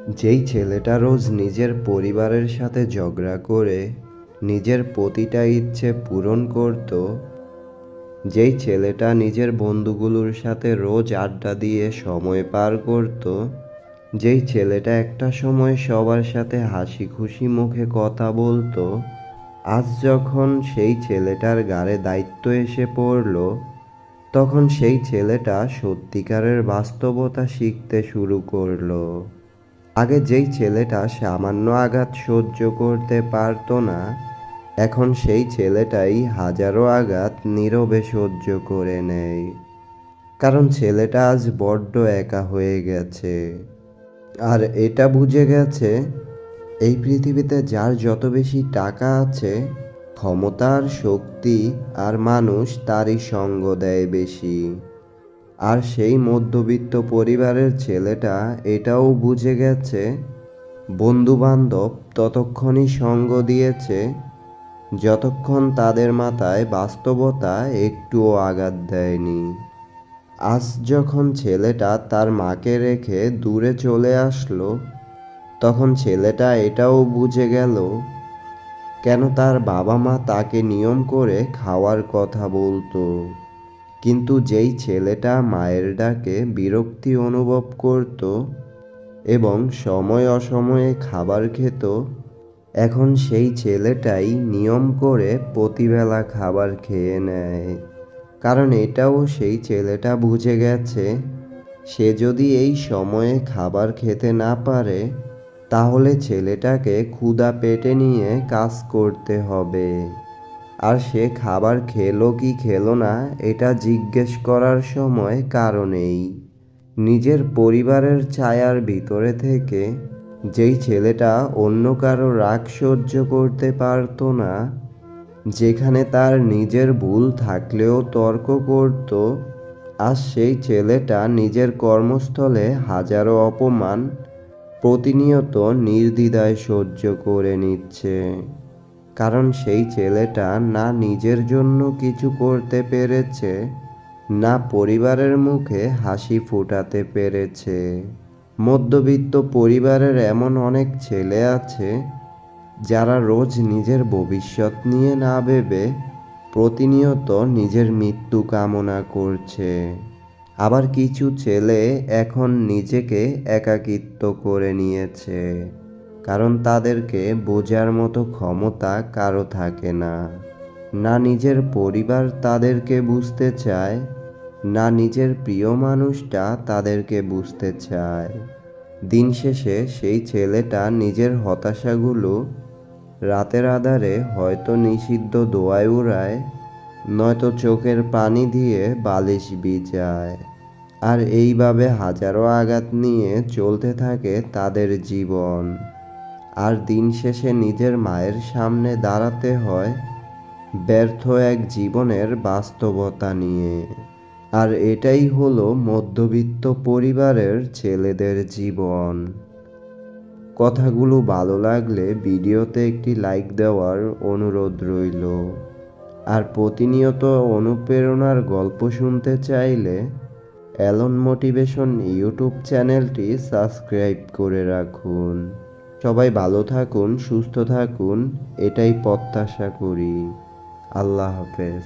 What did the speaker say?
যেই ছেলেটা রোজ নিজের পরিবারের সাথে ঝগড়া করে নিজের প্রতিটা ইচ্ছে পূরণ করত, যেই ছেলেটা নিজের বন্ধুগুলোর সাথে রোজ আড্ডা দিয়ে সময় পার করত, যেই ছেলেটা একটা সময় সবার সাথে হাসি খুশি মুখে কথা বলতো, আজ যখন সেই ছেলেটার ঘাড়ে দায়িত্ব এসে পড়ল, তখন সেই ছেলেটা সত্যিকারের বাস্তবতা শিখতে শুরু করলো। আগে যেই ছেলেটা সামান্য আঘাত সহ্য করতে পারতো না, এখন সেই ছেলেটাই হাজারো আঘাত নীরবে সহ্য করে নেয়। কারণ ছেলেটা আজ বড্ড একা হয়ে গেছে। আর এটা বুঝে গেছে, এই পৃথিবীতে যার যত বেশি টাকা আছে, ক্ষমতার শক্তি আর মানুষ তারই সঙ্গ দেয় বেশি। আর সেই মধ্যবিত্ত পরিবারের ছেলেটা এটাও বুঝে গেছে, বন্ধুবান্ধব ততক্ষণই সঙ্গ দিয়েছে যতক্ষণ তাদের মাথায় বাস্তবতা একটুও আঘাত দেয়নি। আজ যখন ছেলেটা তার মাকে রেখে দূরে চলে আসলো, তখন ছেলেটা এটাও বুঝে গেল কেন তার বাবা মা তাকে নিয়ম করে খাওয়ার কথা বলতো। কিন্তু যেই ছেলেটা মায়ের ডাকে বিরক্তি অনুভব করত এবং সময় অসময়ে খাবার খেত, এখন সেই ছেলেটাই নিয়ম করে প্রতিবেলা খাবার খেয়ে নেয়। কারণ এটাও সেই ছেলেটা বুঝে গেছে, সে যদি এই সময়ে খাবার খেতে না পারে, তাহলে ছেলেটাকে ক্ষুধা পেটে নিয়ে কাজ করতে হবে। আর সে খাবার খেলো কি খেলো না এটা জিজ্ঞেস করার সময় কারো নেই। নিজের পরিবারের ছায়ার ভিতরে থেকে যেই ছেলেটা অন্য কারো রাগ সহ্য করতে পারতো না, যেখানে তার নিজের ভুল থাকলেও তর্ক করত, আজ সেই ছেলেটা নিজের কর্মস্থলে হাজারো অপমান প্রতিনিয়ত নির্দ্বিধায় সহ্য করে নিচ্ছে। কারণ সেই ছেলেটা না নিজের জন্য কিছু করতে পেরেছে, না পরিবারের মুখে হাসি ফোটাতে পেরেছে। মধ্যবিত্ত পরিবারের এমন অনেক ছেলে আছে যারা রোজ নিজের ভবিষ্যৎ নিয়ে না ভেবে প্রতিনিয়ত নিজের মৃত্যু কামনা করছে। আবার কিছু ছেলে এখন নিজেকে একাকিত্ব করে নিয়েছে, কারণ তাদেরকে বোঝার মতো ক্ষমতা কারো থাকে না। না নিজের পরিবার তাদেরকে বুঝতে চায়, না নিজের প্রিয় মানুষটা তাদেরকে বুঝতে চায়। দিন শেষে সেই ছেলেটা নিজের হতাশাগুলো রাতের আঁধারে হয়তো নিষিদ্ধ ধোঁয়ায় উড়ায়, নয়তো চোখের পানি দিয়ে বালিশ ভিজায়। আর এইভাবে হাজারো আঘাত নিয়ে চলতে থাকে তাদের জীবন। আর দিন শেষে নিজের মায়ের সামনে দাঁড়াতে হয় ব্যর্থ এক জীবনের বাস্তবতা নিয়ে। আর এটাই হলো মধ্যবিত্ত পরিবারের ছেলেদের জীবন। কথাগুলো ভালো লাগলে ভিডিওতে একটি লাইক দেওয়ার অনুরোধ রইল। আর প্রতিনিয়ত অনুপ্রেরণার গল্প শুনতে চাইলে অ্যালন মোটিভেশন ইউটিউব চ্যানেলটি সাবস্ক্রাইব করে রাখুন। সবাই ভালো থাকুন, সুস্থ থাকুন, এটাই প্রত্যাশা করি। আল্লাহ হাফেজ।